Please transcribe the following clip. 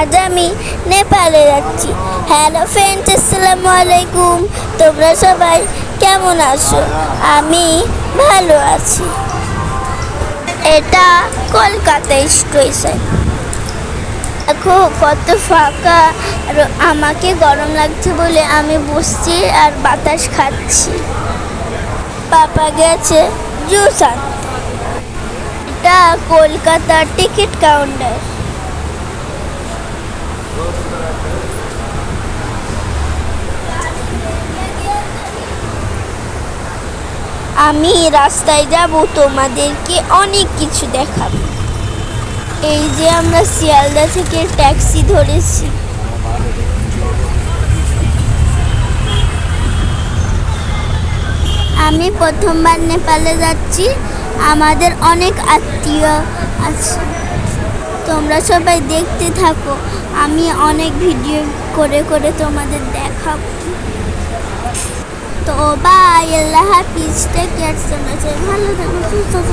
আজ আমি নেপালে যাচ্ছি। হ্যালো ফ্রেন্ডস, আসসালামু আলাইকুম। তোমরা সবাই কেমন আছো? আমি ভালো আছি। এটা কলকাতা স্টেশন। দেখো কত ফাঁকা, আর আমাকে গরম লাগছে বলে আমি বসছি আর বাতাস খাচ্ছি। পাপা গেছে জুস আনতে। এটা কলকাতার টিকিট কাউন্টার। আমি রাস্তায় যাব, তোমাদেরকে অনেক কিছু দেখাবো। এই যে আমরা শিয়ালদা থেকে ট্যাক্সি ধরেছি। আমি প্রথমবার নেপালে যাচ্ছি। আমাদের অনেক আত্মীয় আছে। তোমরা সবাই দেখতে থাকো, আমি অনেক ভিডিও করে করে তোমাদের দেখাবো। তো বাই, আল্লাহ হাফিজ, টেক কেয়ার। তোমরা ভালো থাকো, সুস্থ থাকো।